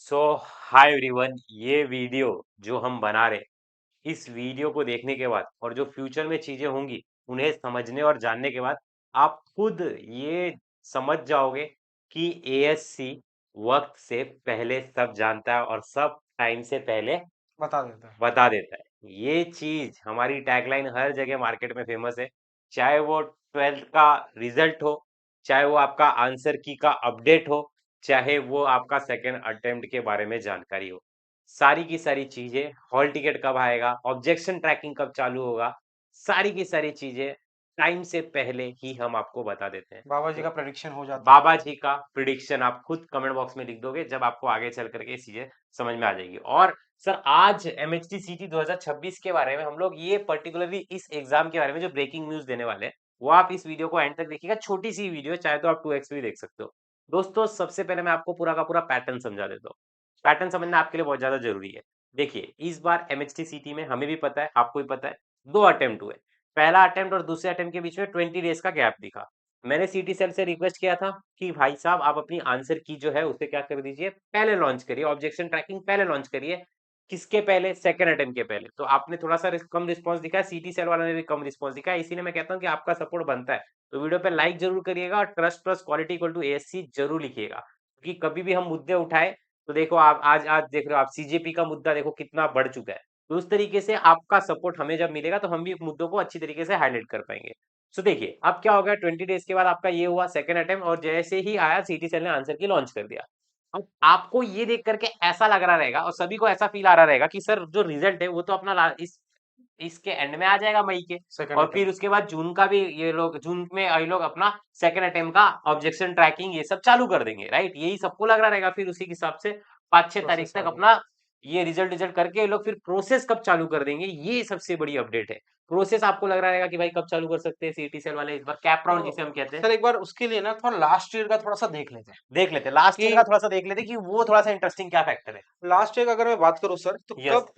सो hi everyone, ये video जो हम बना रहे हैं, इस वीडियो को देखने के बाद और जो फ्यूचर में चीजें होंगी उन्हें समझने और जानने के बाद आप खुद ये समझ जाओगे कि एएससी वक्त से पहले सब जानता है और सब टाइम से पहले बता देता है। बता देता है। ये चीज हमारी टैगलाइन हर जगह मार्केट में फेमस है, चाहे वो 12th का रिजल्ट हो, चाहे वो आपका आंसर की का अपडेट हो, चाहे वो आपका सेकेंड अटेम्प्ट के बारे में जानकारी हो। सारी की सारी चीजें, हॉल टिकट कब आएगा, ऑब्जेक्शन ट्रैकिंग कब चालू होगा, सारी की सारी चीजें टाइम से पहले ही हम आपको बता देते हैं। बाबा जी तो का प्रेडिक्शन हो जाता है। बाबा जी का प्रिडिक्शन आप खुद कमेंट बॉक्स में लिख दोगे, जब आपको आगे चल करके चीजें समझ में आ जाएगी। और सर, आज एमएचटी सीटी 2026 के बारे में हम लोग ये पर्टिकुलरली इस एग्जाम के बारे में जो ब्रेकिंग न्यूज देने वाले हैं, वो आप इस वीडियो को एंड तक देखिएगा। छोटी सी वीडियो, चाहे तो आप 2x भी देख सकते हो। दोस्तों, सबसे पहले मैं आपको पूरा का पूरा पैटर्न समझा देता हूँ। पैटर्न समझना आपके लिए बहुत ज्यादा जरूरी है। देखिए, इस बार एमएचटी सीटी में हमें भी पता है, आपको भी पता है, 2 अटेम्प्ट हुए। पहला अटेम्प्ट और दूसरे अटेम्प्ट के बीच में 20 डेज का गैप दिखा। मैंने सीटी सेल से रिक्वेस्ट किया था कि भाई साहब, आप अपनी आंसर की जो है उसे क्या कर दीजिए, पहले लॉन्च करिए, ऑब्जेक्शन ट्रैकिंग पहले लॉन्च करिए। किसके पहले? सेकंड अटेम्प्ट के पहले। तो आपने थोड़ा सा कम रिस्पांस दिखा है, सीटी सेल वाला ने भी कम रिस्पांस दिखा है, इसीलिए मैं कहता हूँ कि आपका सपोर्ट बनता है। तो वीडियो पे लाइक जरूर करिएगा और trust plus quality equal to ASC जरूर लिखिएगा, क्योंकि कभी भी हम मुद्दे उठाए तो देखो, आप आज आज देख रहे हो, आप सीजेपी का मुद्दा देखो कितना बढ़ चुका है। तो उस तरीके से आपका सपोर्ट हमें जब मिलेगा तो हम भी मुद्दों को अच्छी तरीके से हाईलाइट कर पाएंगे। सो देखिए, अब क्या हो गया, 20 डेज के बाद आपका ये हुआ सेकंड अटेम्प्ट, और जैसे ही आया सीटी सेल ने आंसर की लॉन्च कर दिया। अब आपको ये देख करके ऐसा लग रहा रहेगा और सभी को ऐसा फील आ रहा रहेगा कि सर, जो रिजल्ट है वो तो अपना इसके एंड में आ जाएगा, मई के। सेकंड और फिर अटेम्प्ट। उसके बाद जून का भी, ये लोग जून में ये लोग अपना सेकंड अटेम्प्ट का ऑब्जेक्शन ट्रैकिंग ये सब चालू कर देंगे, राइट? यही सबको लग रहा रहेगा। फिर उसी के हिसाब से 5-6 तारीख प्रोसेस तक आगे। अपना ये रिजल्ट रिजल्ट करके ये लोग फिर प्रोसेस कब चालू कर देंगे, ये सबसे बड़ी अपडेट है। प्रोसेस आपको लग रहा रहेगा कि भाई कब चालू कर सकते हैं सीटी सेल वाले, इस बार कैप राउंड जिसे हम तो कहते हैं। सर एक बार उसके लिए ना थोड़ा लास्ट ईयर का थोड़ा सा देख लेते हैं देख लेते, लास्ट ईयर का कि थोड़ा सा देख लेते कि वो थोड़ा सा इंटरेस्टिंग क्या फैक्टर है। लास्ट ईयर का अगर मैं बात करूं सर तो यस। कब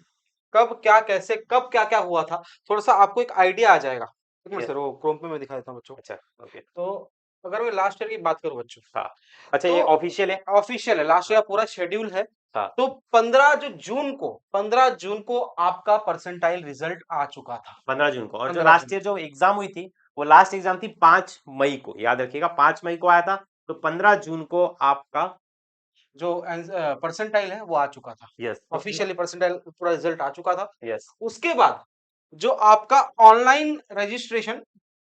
कब क्या कैसे कब क्या क्या हुआ था। थोड़ा सा आपको एक आइडिया आ जाएगा। एक मिनट यस। सर, वो क्रोम पे मैं दिखा देता हूँ बच्चों। अच्छा। ओके। तो अगर मैं लास्ट ईयर की बात करूं बच्चों, हाँ। अच्छा, तो ये ऑफिशियल है। ऑफिशियल है, लास्ट ईयर का पूरा शेड्यूल है। हाँ। तो 15 जून को आपका परसेंटाइल रिजल्ट आ चुका था। 15 जून को, और जो 15 जून लास्ट ईयर जो एग्जाम हुई थी, वो लास्ट एग्जाम थी 5 मई को, याद रखिएगा 5 मई को आया था। तो 15 जून को आपका। जो परसेंटाइल है वो आ चुका था। यस। ऑफिशियली परसेंटाइल पूरा रिजल्ट आ चुका था। यस। उसके बाद जो आपका ऑनलाइन रजिस्ट्रेशन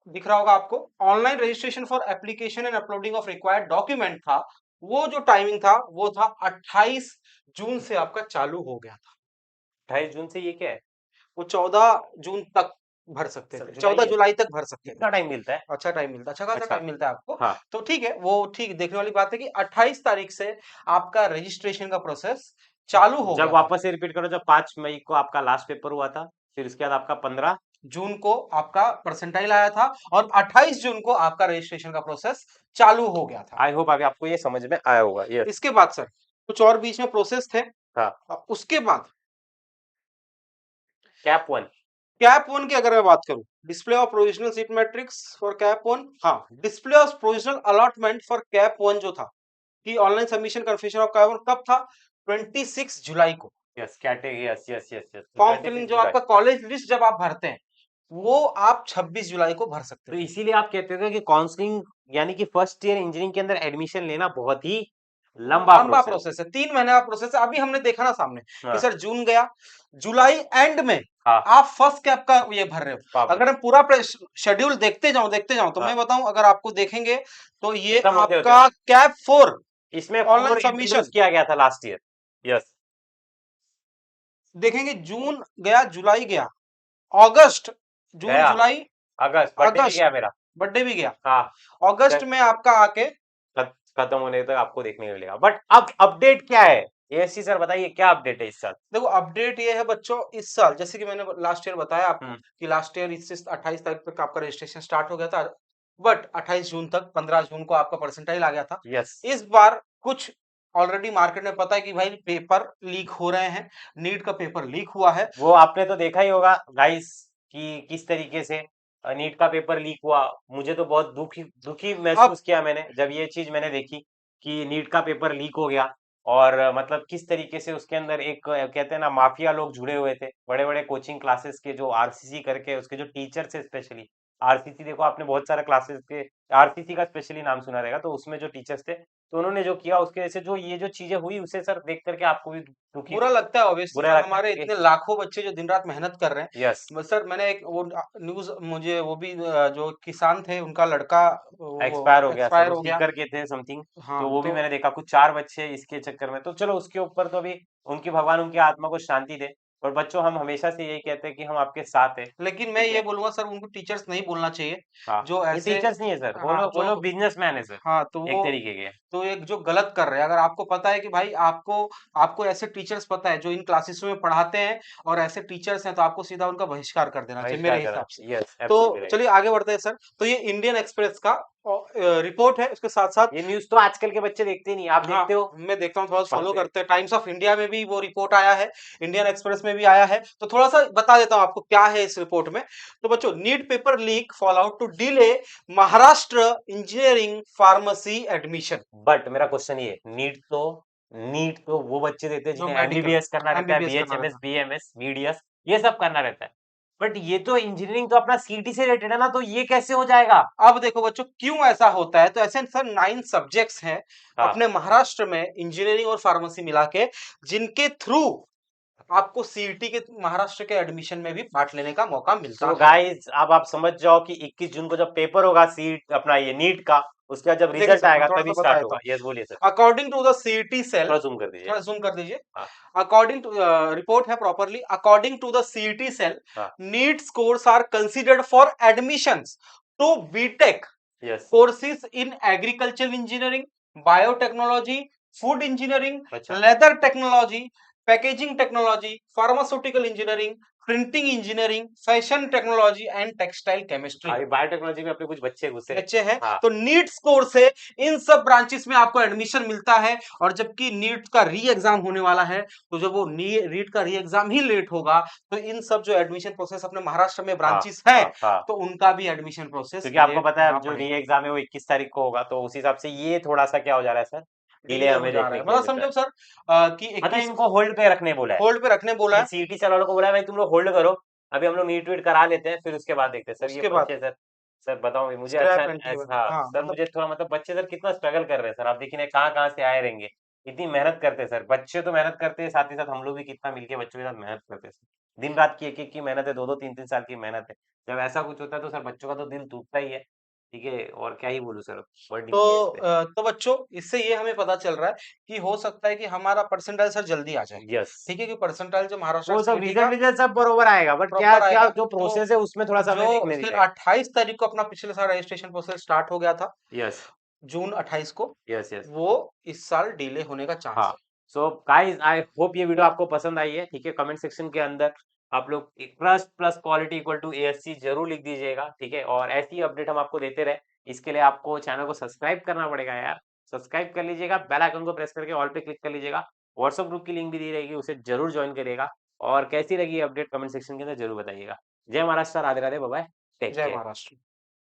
दिख रहा होगा आपको, online registration for application and uploading of required document था। वो जो टाइमिंग था वो था 28 जून से आपका चालू हो गया था। 28 जून से ये क्या है? वो 14 जून तक भर सकते सर, थे, जुलाई 14 है? जुलाई तक भर सकते थे। कितना टाइम मिलता है? अच्छा टाइम मिलता है, अच्छा खासा अच्छा। टाइम मिलता है आपको। हाँ। तो ठीक है, वो ठीक देखने वाली बात है कि 28 तारीख से आपका रजिस्ट्रेशन का प्रोसेस चालू हो जब गया था। वापस से रिपीट करो, जब 5 मई को आपका लास्ट पेपर हुआ था, फिर उसके बाद आपका 15। जून को आपका परसेंटाइल आया था और 28 जून को आपका रजिस्ट्रेशन का प्रोसेस चालू हो गया था। आई होप अभी आपको ये समझ में आया होगा। यस। इसके बाद सर कुछ और बीच में प्रोसेस थे। हाँ। उसके बाद कैप 1। कैप वन की अगर मैं बात करूं, display of provisional seat matrix for CAP one, हाँ, display of provisional allotment for CAP one जो था, कि online submission confirmation of CAP one कब था? 26 जुलाई को। Yes, category, yes yes yes yes, form filling 26 जो जुलाई आपका कॉलेज लिस्ट जब आप भरते हैं, वो आप 26 जुलाई को भर सकते तो थे। इसीलिए आप कहते हो कि काउंसलिंग, यानी कि फर्स्ट ईयर इंजीनियरिंग के अंदर एडमिशन लेना बहुत ही लंबा लंबा प्रोसेस। प्रोसेस है, 3 महीने का प्रोसेस है। अभी हमने देखा ना सामने कि हाँ। सर जून गया, जुलाई एंड में हाँ। आप फर्स्ट कैप का ये भर रहे हो। बाप रे। अगर हम पूरा शेड्यूल देखते जाऊं तो मैं हाँ। बताऊं, अगर आपको देखेंगे तो ये खत्म होते होते आपका कैप 4 इसमें ऑनलाइन 4 इंट्रोड्यूस सबमिशन किया गया था लास्ट ईयर। यस। देखेंगे। जून गया, जुलाई गया, अगस्त, जून गया। जुलाई अगस्त बर्थडे भी अगस्त, गया मेरा। बर्थडे भी गया। हाँ। अगस्त में आपका आके खत्म होने तक आपको देखने को मिलेगा। बट अब अपडेट क्या है? एएससी सर बताइए, क्या अपडेट है इस साल? देखो, अपडेट ये है बच्चों, इस साल जैसे कि मैंने लास्ट ईयर बताया आपको हम्म। कि लास्ट ईयर इससे 28 तारीख तक आपका रजिस्ट्रेशन स्टार्ट हो गया था, बट 28 जून तक, 15 जून को आपका परसेंटाइल आ गया था। यस। इस बार कुछ ऑलरेडी मार्केट में पता है कि भाई पेपर लीक हो रहे हैं, नीट का पेपर लीक हुआ है। वो आपने तो देखा ही होगा गाइस, कि किस तरीके से नीट का पेपर लीक हुआ। मुझे तो बहुत दुखी दुखी अब महसूस किया मैंने जब ये चीज मैंने देखी कि नीट का पेपर लीक हो गया। और मतलब किस तरीके से उसके अंदर एक कहते हैं ना माफिया लोग जुड़े हुए थे, बड़े बड़े कोचिंग क्लासेस के जो आरसीसी करके उसके जो टीचर्स है स्पेशली। आरसीसी देखो आपने बहुत सारा क्लासेस के आरसीसी का स्पेशली नाम सुना रहेगा, तो उसमें जो टीचर्स थे तो उन्होंने जो किया उसके वजह से जो ये जो चीजें हुई उसे सर देख करके आपको भी दुखी बुरा लगता है ऑब्वियसली बुरा सर, लगता हमारे है इतने लाखों बच्चे जो दिन रात मेहनत कर रहे हैं। यस सर मैंने एक वो न्यूज, मुझे वो भी जो किसान थे उनका लड़का वो एक्सपायर हो गया सर, एक्सपायर वो हो गया। सीकर के थे समथिंग। तो हाँ वो भी तो मैंने देखा कुछ 4 बच्चे इसके चक्कर में, तो चलो उसके ऊपर तो अभी उनकी भगवान उनकी आत्मा को शांति दे। और बच्चों हम हमेशा से यही कहते हैं कि हम आपके साथ हैं, लेकिन मैं ठीक ये है? बोलूंगा सर, उनको टीचर्स नहीं बोलना चाहिए हाँ, जो ये ऐसे। टीचर्स नहीं है सर, हाँ वो जो लोग बिजनेसमैन है सर, हाँ तो एक वो तरीके के। तो एक जो गलत कर रहे हैं, अगर आपको पता है कि भाई आपको आपको ऐसे टीचर्स पता है जो इन क्लासेस में पढ़ाते हैं और ऐसे टीचर्स हैं, तो आपको सीधा उनका बहिष्कार कर देना चाहिए बहिष्कार मेरे करा, हिसाब से। यस एब्सोल्युटली तो राइट। चलिए आगे बढ़ते हैं सर। तो ये इंडियन एक्सप्रेस का रिपोर्ट है, उसके साथ साथ ये न्यूज़ तो आजकल के बच्चे देखते नहीं, आप हाँ देखते हो? मैं देखता हूँ, थोड़ा फॉलो पढ़ते हैं। करते हैं। टाइम्स ऑफ इंडिया में भी वो रिपोर्ट आया है, इंडियन एक्सप्रेस में भी आया है, तो थोड़ा सा बता देता हूँ आपको क्या है इस रिपोर्ट में। तो बच्चों, NEET paper leak fall out to delay Maharashtra engineering pharmacy admission. But मेरा क्वेश्चन ये नीट तो वो बच्चे देते हैं जो जिन्हें मेडिकल एमबीबीएस करना रहता है, एमबीबीएस करना बीएचएमएस, रहता है। बीएमएस, बीडीएस, ये सब करना रहता है। बट ये तो इंजीनियरिंग तो अपना सीटी से रिलेटेड है ना, तो ये कैसे हो जाएगा? अब देखो बच्चों, क्यों ऐसा होता है, तो ऐसे सर 9 सब्जेक्ट्स हैं हाँ। अपने महाराष्ट्र में, इंजीनियरिंग और फार्मेसी मिला के, जिनके थ्रू आपको सीईटी के महाराष्ट्र के एडमिशन में भी पार्ट लेने का मौका मिलता सो है। गाइस अब आप समझ जाओ कि 21 जून को जब पेपर होगा सीट अपना ये नीट का, उसके बाद जब देखिए रिजल्ट सर, मैं आएगा थोड़ा सा तभी बता स्टार्ट देता होगा। हूँ। यस बोलिए sir. According to the CET cell, थोड़ा जूम कर दीजिए। थोड़ा जूम कर दीजिए। हाँ अकॉर्डिंग टू रिपोर्ट है properly, according to the CET cell, हाँ NEET scores are considered for admissions to BTech yes. courses in agricultural engineering, biotechnology, food engineering, अच्छा leather technology, packaging technology, pharmaceutical engineering, printing engineering, fashion technology and textile chemistry। अभी biotechnology में अपने कुछ बच्चे घुसे। बच्चे हैं, हाँ तो नीट स्कोर से इन सब ब्रांचेस में आपको एडमिशन मिलता है। और जबकि नीट का री एग्जाम होने वाला है, तो जब वो नीट का री एग्जाम ही लेट होगा, तो इन सब जो एडमिशन प्रोसेस अपने महाराष्ट्र में हाँ ब्रांचेस हैं, हाँ हाँ, तो उनका भी एडमिशन प्रोसेस क्योंकि आपको लेट पता है होना अब जो री पड़ेगा। एग्जाम है वो 21 तारीख को होगा, तो उस हिसाब से ये थोड़ा सा क्या हो जा रहा है सर, डिले डिले हो हमें जा रहा देखने है, के लिए मतलब मिल रहा समझो है। सर कि मतलब 21 इनको होल्ड पे रखने बोला है, होल्ड पे रखने बोला ये है। सीटी से वालों को बोला है भाई तुम लोग होल्ड करो, अभी हम लोग नीट वीट करा लेते हैं फिर उसके बाद देखते हैं। सर ये उसके बाद बच्चे सर, सर बताओ मुझे अच्छा स्क्रैप एंड हाँ हाँ सर, मतलब मुझे थोड़ा मतलब बच्चे सर कितना स्ट्रगल कर रहे हैं सर, आप देखिए ना कहाँ कहाँ से आए रहेंगे, इतनी मेहनत करते हैं सर बच्चे, तो मेहनत करते हैं साथ ही साथ हम लोग भी कितना मिलके बच्चों के साथ मेहनत करते हैं सर। दिन रात की एक एक की मेहनत है, दो दो तीन तीन साल की मेहनत है। जब ऐसा कुछ होता है तो सर बच्चों का तो दिल टूटता ही है। ठीक है, और क्या ही बोलूं सर, वर्ड ही नहीं है इस पे। तो बच्चों, इससे ये हमें पता चल रहा है कि हो सकता है कि हमारा परसेंटाइल सर जल्दी आ जाए। यस, ठीक है, कि परसेंटाइल जो महाराष्ट्र वो सब सीईटी रिजल्ट का रिजल्ट सब बरोबर आएगा, बट क्या प्रॉपर क्या आएगा, जो तो प्रोसेस है उसमें थोड़ा सा जो हमें देखने फिर दिखाए। 28 तारीख को अपना पिछले साल रजिस्ट्रेशन प्रोसेस स्टार्ट हो गया था, यस जून 28 को, यस यस। वो इस साल डिले होने का चांस हाँ, है। सो गाइस आई होप ये वीडियो आपको पसंद आई है। ठीक है, कमेंट सेक्शन के अंदर आप लोग trust plus quality equal to ASC जरूर लिख दीजिएगा। ठीक है, और ऐसी अपडेट हम आपको देते रहे, इसके लिए आपको चैनल को सब्सक्राइब करना पड़ेगा यार। सब्सक्राइब कर लीजिएगा, बेल आइकन को प्रेस करके ऑल पे क्लिक कर लीजिएगा। व्हाट्सएप ग्रुप की लिंक भी दी रहेगी, उसे जरूर ज्वाइन करिएगा। और कैसी लगी अपडेट कमेंट सेक्शन के अंदर जरूर बताइएगा। जय Maharashtra, Radhe Radhe, bye bye, take जय केयर। महाराष्ट्र।